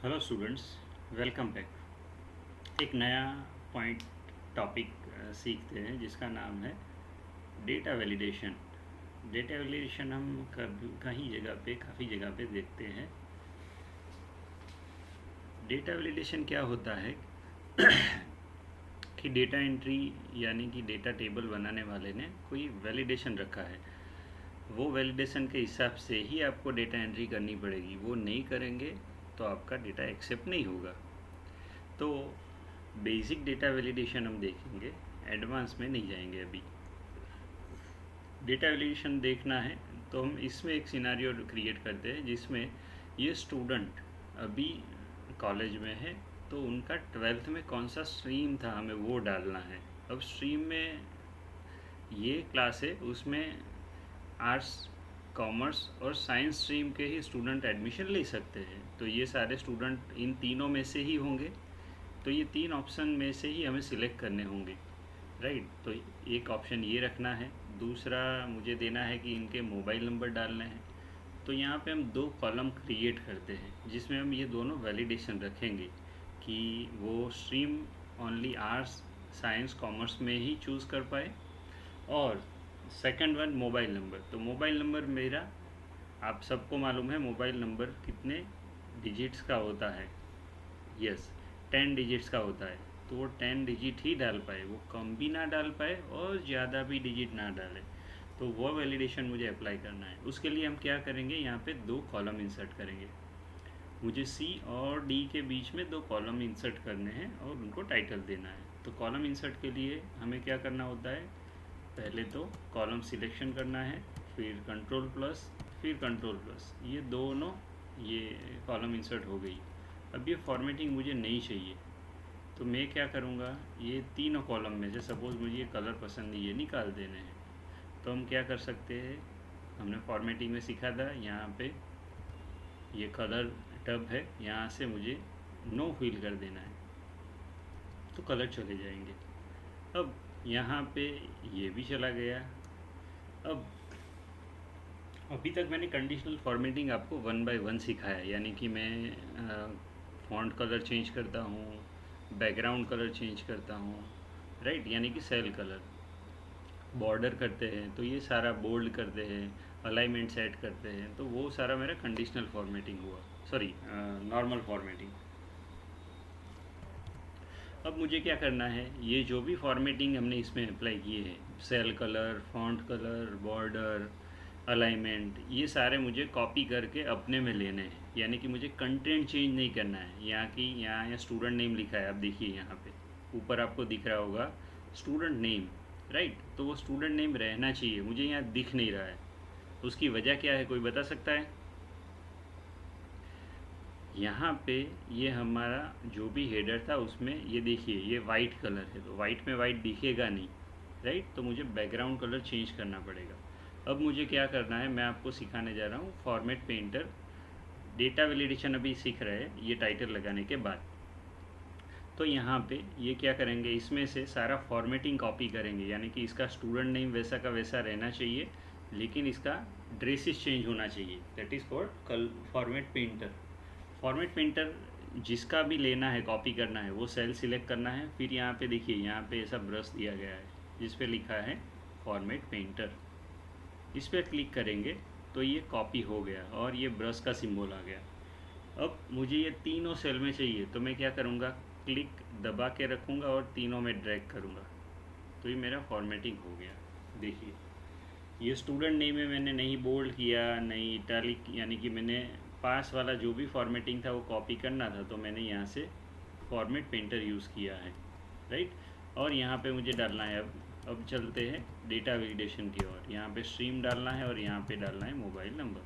Hello students, welcome back. एक नया point topic सीखते हैं जिसका नाम है डेटा वैलिडेशन। डेटा वैलिडेशन हम काफ़ी जगह पे देखते हैं। डेटा वैलिडेशन क्या होता है कि डेटा एंट्री यानी कि डेटा टेबल बनाने वाले ने कोई वैलिडेशन रखा है, वो वैलिडेशन के हिसाब से ही आपको डेटा एंट्री करनी पड़ेगी। वो नहीं करेंगे तो आपका डेटा एक्सेप्ट नहीं होगा। तो बेसिक डेटा वैलिडेशन हम देखेंगे, एडवांस में नहीं जाएंगे अभी। डेटा वैलिडेशन देखना है तो हम इसमें एक सिनारियो क्रिएट करते हैं जिसमें ये स्टूडेंट अभी कॉलेज में है, तो उनका 12th में कौन सा स्ट्रीम था हमें वो डालना है। अब स्ट्रीम में ये क्लास है, उसमें आर्ट्स, कॉमर्स और साइंस स्ट्रीम के ही स्टूडेंट एडमिशन ले सकते हैं। तो ये सारे स्टूडेंट इन तीनों में से ही होंगे, तो ये तीन ऑप्शन में से ही हमें सिलेक्ट करने होंगे, राइट। तो एक ऑप्शन ये रखना है, दूसरा मुझे देना है कि इनके मोबाइल नंबर डालने हैं। तो यहाँ पे हम दो कॉलम क्रिएट करते हैं जिसमें हम ये दोनों वैलिडेशन रखेंगे कि वो stream only arts, science, commerce में ही चूज़ कर पाए। और सेकंड वन मोबाइल नंबर। तो मोबाइल नंबर मेरा, आप सबको मालूम है मोबाइल नंबर कितने डिजिट्स का होता है। यस, 10 डिजिट्स का होता है। तो वो 10 डिजिट ही डाल पाए, वो कम भी ना डाल पाए और ज़्यादा भी डिजिट ना डाले। तो वो वैलिडेशन मुझे अप्लाई करना है। उसके लिए हम क्या करेंगे, यहाँ पे दो कॉलम इंसर्ट करेंगे। मुझे सी और डी के बीच में दो कॉलम इंसर्ट करने हैं और उनको टाइटल देना है। तो कॉलम इंसर्ट के लिए हमें क्या करना होता है, पहले तो कॉलम सिलेक्शन करना है, फिर कंट्रोल प्लस, फिर कंट्रोल प्लस, ये दोनों, ये कॉलम इंसर्ट हो गई। अब ये फॉर्मेटिंग मुझे नहीं चाहिए, तो मैं क्या करूँगा, ये तीनों कॉलम में से सपोज़ मुझे ये कलर पसंद है, ये निकाल देने हैं। तो हम क्या कर सकते हैं, हमने फॉर्मेटिंग में सीखा था, यहाँ पे ये कलर टब है, यहाँ से मुझे नो फिल कर देना है, तो कलर चले जाएंगे। अब यहाँ पे ये भी चला गया। अब अभी तक मैंने कंडीशनल फॉर्मेटिंग आपको 1 बाय 1 सिखाया, यानी कि मैं फॉन्ट कलर चेंज करता हूँ, बैकग्राउंड कलर चेंज करता हूँ, राइट, यानी कि सेल कलर, बॉर्डर करते हैं तो ये सारा बोल्ड करते हैं, अलाइनमेंट सेट करते हैं, तो वो सारा मेरा कंडीशनल फॉर्मेटिंग हुआ, सॉरी नॉर्मल फॉर्मेटिंग। अब मुझे क्या करना है, ये जो भी फॉर्मेटिंग हमने इसमें अप्लाई किए हैं, cell colour, font colour, border, alignment, ये सारे मुझे कॉपी करके अपने में लेने हैं। यानी कि मुझे कंटेंट चेंज नहीं करना है। यहाँ स्टूडेंट नेम लिखा है, आप देखिए यहाँ पे ऊपर आपको दिख रहा होगा स्टूडेंट नेम, राइट। तो वो स्टूडेंट नेम रहना चाहिए, मुझे यहाँ दिख नहीं रहा है। उसकी वजह क्या है, कोई बता सकता है? यहाँ पे ये हमारा जो भी हेडर था उसमें ये देखिए ये वाइट कलर है, तो वाइट में वाइट दिखेगा नहीं, राइट। तो मुझे बैकग्राउंड कलर चेंज करना पड़ेगा। अब मुझे क्या करना है, मैं आपको सिखाने जा रहा हूँ फॉर्मेट पेंटर। डेटा वैलिडेशन अभी सीख रहे हैं ये टाइटल लगाने के बाद। तो यहाँ पे ये क्या करेंगे, इसमें से सारा फॉर्मेटिंग कॉपी करेंगे, यानी कि इसका स्टूडेंट नेम वैसा का वैसा रहना चाहिए, लेकिन इसका ड्रेसेस चेंज होना चाहिए। That is called format painter. Format painter जिसका भी लेना है, कॉपी करना है, वो सेल सिलेक्ट करना है। फिर यहाँ पे देखिए, यहाँ पे ऐसा ब्रश दिया गया है जिस पे लिखा है फॉर्मेट पेंटर। इस पर क्लिक करेंगे तो ये कॉपी हो गया और ये ब्रश का सिंबल आ गया। अब मुझे ये तीनों सेल में चाहिए, तो मैं क्या करूँगा, क्लिक दबा के रखूँगा और तीनों में ड्रैग करूँगा, तो ये मेरा फॉर्मेटिंग हो गया। देखिए ये स्टूडेंट नेम में मैंने नहीं बोल्ड किया, नहीं इटैलिक, यानी कि मैंने पास वाला जो भी फॉर्मेटिंग था वो कॉपी करना था, तो मैंने यहाँ से फॉर्मेट पेंटर यूज़ किया है, राइट। और यहाँ पे मुझे डालना है, अब चलते हैं डेटा वैलिडेशन की ओर। यहाँ पे स्ट्रीम डालना है और यहाँ पे डालना है मोबाइल नंबर।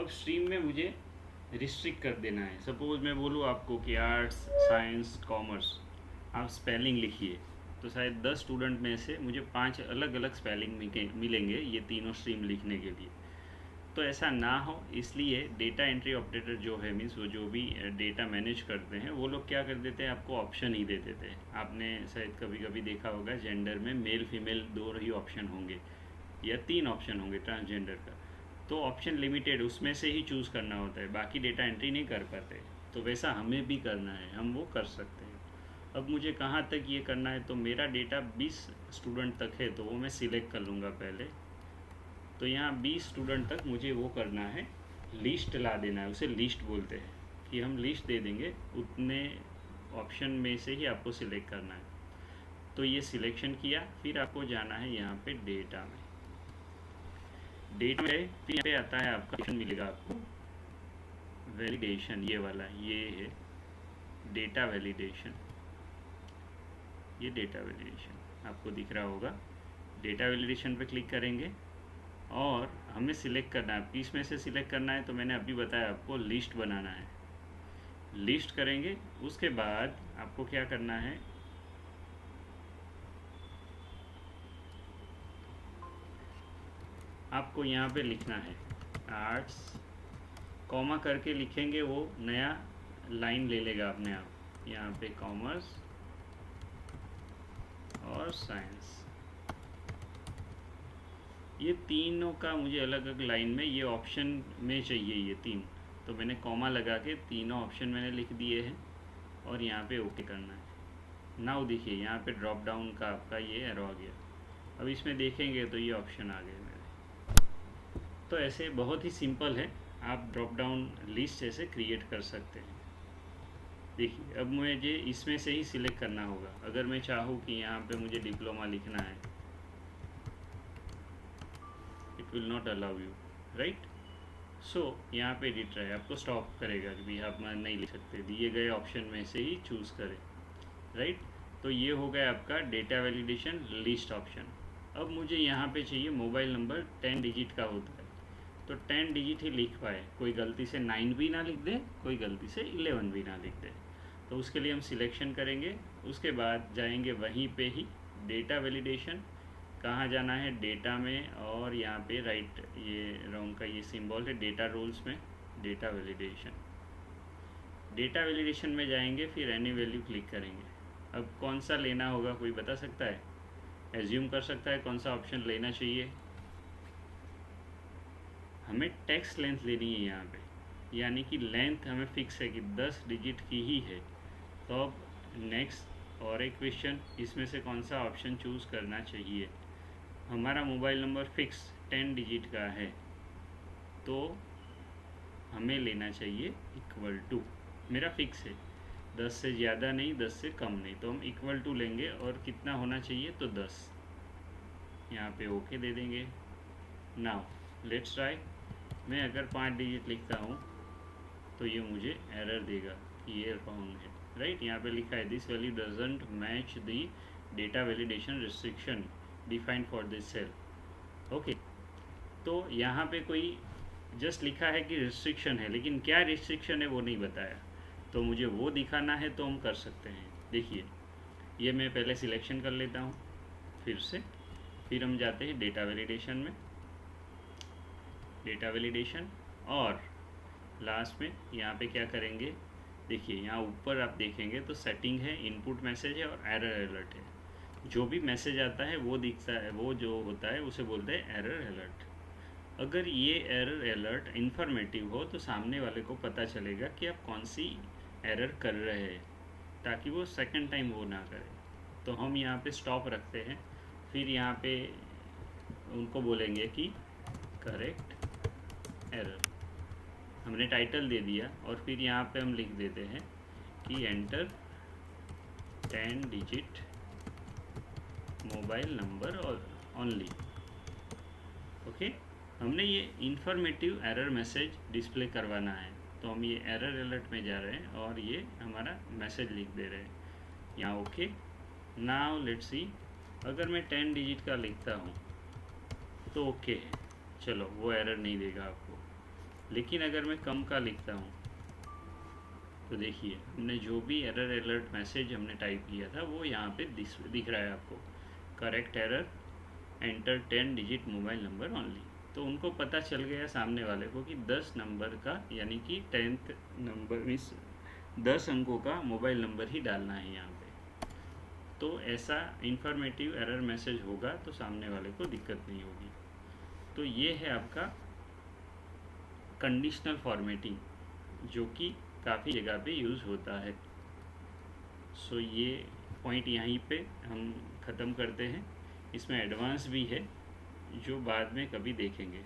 अब स्ट्रीम में मुझे रिस्ट्रिक्ट कर देना है। सपोज़ मैं बोलूँ आपको कि आर्ट्स, साइंस, कॉमर्स, आप स्पेलिंग लिखिए, तो शायद 10 स्टूडेंट में से मुझे 5 अलग अलग स्पेलिंग मिलेंगे ये तीनों स्ट्रीम लिखने के लिए। तो ऐसा ना हो, इसलिए डेटा एंट्री ऑपरेटर जो है, मीन्स वो जो भी डेटा मैनेज करते हैं, वो लोग क्या कर देते हैं, आपको ऑप्शन ही दे देते हैं। आपने शायद कभी कभी देखा होगा जेंडर में मेल फीमेल दो ही ऑप्शन होंगे या 3 ऑप्शन होंगे ट्रांसजेंडर का। तो ऑप्शन लिमिटेड उसमें से ही चूज़ करना होता है, बाकी डेटा एंट्री नहीं कर पाते। तो वैसा हमें भी करना है, हम वो कर सकते हैं। अब मुझे कहाँ तक ये करना है, तो मेरा डेटा 20 स्टूडेंट तक है, तो वो मैं सिलेक्ट कर लूँगा पहले। तो यहाँ 20 स्टूडेंट तक मुझे वो करना है, लिस्ट ला देना है, उसे लिस्ट बोलते हैं कि हम लिस्ट दे देंगे, उतने ऑप्शन में से ही आपको सिलेक्ट करना है। तो ये सिलेक्शन किया, फिर आपको जाना है यहाँ पे डेटा में। डेटा में फिर यहाँ पे आता है आपका ऑप्शन मिलेगा आपको वैलिडेशन, ये वाला, ये है डेटा वैलिडेशन। ये डेटा वैलिडेशन आपको दिख रहा होगा। डेटा वैलिडेशन पे क्लिक करेंगे और हमें सिलेक्ट करना है, 20 में से सिलेक्ट करना है। तो मैंने अभी बताया आपको लिस्ट बनाना है, लिस्ट करेंगे। उसके बाद आपको क्या करना है, आपको यहाँ पे लिखना है आर्ट्स, कॉमा करके लिखेंगे, वो नया लाइन ले लेगा अपने आप। यहाँ पे कॉमर्स और साइंस, ये तीनों का मुझे अलग अलग लाइन में ये ऑप्शन में चाहिए, ये तीन। तो मैंने कॉमा लगा के तीनों ऑप्शन मैंने लिख दिए हैं और यहाँ पे ओके करना है। नाउ देखिए यहाँ पे ड्रॉप डाउन का आपका ये एरो आ गया। अब इसमें देखेंगे तो ये ऑप्शन आ गए मेरे। तो ऐसे बहुत ही सिंपल है, आप ड्रॉप डाउन लिस्ट ऐसे क्रिएट कर सकते हैं। देखिए अब मुझे इसमें से ही सिलेक्ट करना होगा। अगर मैं चाहूँ कि यहाँ पे मुझे डिप्लोमा लिखना है, it will not allow you, right. So यहाँ पे एडिट रहे, आपको स्टॉप करेगा कि भाई आप नहीं लिख सकते, दिए गए ऑप्शन में से ही चूज़ करें, राइट। तो ये हो गया आपका डेटा वैलिडेशन लिस्ट ऑप्शन। अब मुझे यहाँ पे चाहिए मोबाइल नंबर 10 डिजिट का होता है, तो 10 डिजिट ही लिख पाए, कोई गलती से 9 भी ना लिख दे, कोई गलती से 11 भी ना लिख दे। तो उसके लिए हम सिलेक्शन करेंगे, उसके बाद जाएंगे वहीं पे ही डेटा वैलिडेशन। कहाँ जाना है, डेटा में, और यहाँ पे राइट ये राउंड का ये सिंबल है डेटा रोल्स में, डेटा वैलिडेशन। डेटा वैलिडेशन में जाएंगे, फिर एनी वैल्यू क्लिक करेंगे। अब कौन सा लेना होगा, कोई बता सकता है, एज्यूम कर सकता है कौन सा ऑप्शन लेना चाहिए। हमें टेक्स्ट लेंथ लेनी है यहाँ पे, यानी कि लेंथ हमें फिक्स है कि 10 डिजिट की ही है। तो अब नेक्स्ट और एक क्वेश्चन, इसमें से कौन सा ऑप्शन चूज़ करना चाहिए। हमारा मोबाइल नंबर फिक्स 10 डिजिट का है, तो हमें लेना चाहिए इक्वल टू, मेरा फिक्स है 10 से ज़्यादा नहीं 10 से कम नहीं, तो हम इक्वल टू लेंगे। और कितना होना चाहिए, तो 10। यहाँ पे ओके दे देंगे। Now let's try. मैं अगर 5 डिजिट लिखता हूँ तो ये मुझे एरर देगा कि ये रॉन्ग है, राइट। यहाँ पे लिखा है this value doesn't match the data validation restriction defined for this cell. Okay, तो यहाँ पे कोई जस्ट लिखा है कि रिस्ट्रिक्शन है, लेकिन क्या रिस्ट्रिक्शन है वो नहीं बताया, तो मुझे वो दिखाना है, तो हम कर सकते हैं। देखिए ये मैं पहले सिलेक्शन कर लेता हूँ फिर से, फिर हम जाते हैं डेटा वैलिडेशन में, डेटा वैलिडेशन, और लास्ट में यहाँ पे क्या करेंगे, देखिए यहाँ ऊपर आप देखेंगे तो सेटिंग है, इनपुट मैसेज है और एरर अलर्ट है। जो भी मैसेज आता है वो दिखता है, वो जो होता है उसे बोलते हैं एरर अलर्ट। अगर ये एरर अलर्ट इन्फॉर्मेटिव हो तो सामने वाले को पता चलेगा कि आप कौन सी एरर कर रहे हैं, ताकि वो सेकंड टाइम वो ना करे। तो हम यहाँ पे स्टॉप रखते हैं, फिर यहाँ पे उनको बोलेंगे कि करेक्ट एरर, हमने टाइटल दे दिया, और फिर यहाँ पे हम लिख देते हैं कि एंटर 10 डिजिट मोबाइल नंबर और ओनली। ओके, हमने ये इन्फॉर्मेटिव एरर मैसेज डिस्प्ले करवाना है, तो हम ये एरर अलर्ट में जा रहे हैं और ये हमारा मैसेज लिख दे रहे हैं यहाँ। ओके, नाउ लेट्स सी, अगर मैं 10 डिजिट का लिखता हूँ तो ओके है, चलो वो एरर नहीं देगा आपको। लेकिन अगर मैं कम का लिखता हूँ तो देखिए हमने जो भी एरर अलर्ट मैसेज हमने टाइप किया था वो यहाँ पे दिख रहा है आपको, correct error, enter 10 digit mobile number only. तो उनको पता चल गया सामने वाले को कि 10 नंबर का, यानी कि 10th नंबर मीन्स 10 अंकों का मोबाइल नंबर ही डालना है यहाँ पे। तो ऐसा इन्फॉर्मेटिव एरर मैसेज होगा तो सामने वाले को दिक्कत नहीं होगी। तो ये है आपका कंडीशनल फॉर्मेटिंग, जो कि काफ़ी जगह पे यूज़ होता है। सो ये पॉइंट यहीं पे हम ख़त्म करते हैं। इसमें एडवांस भी है जो बाद में कभी देखेंगे।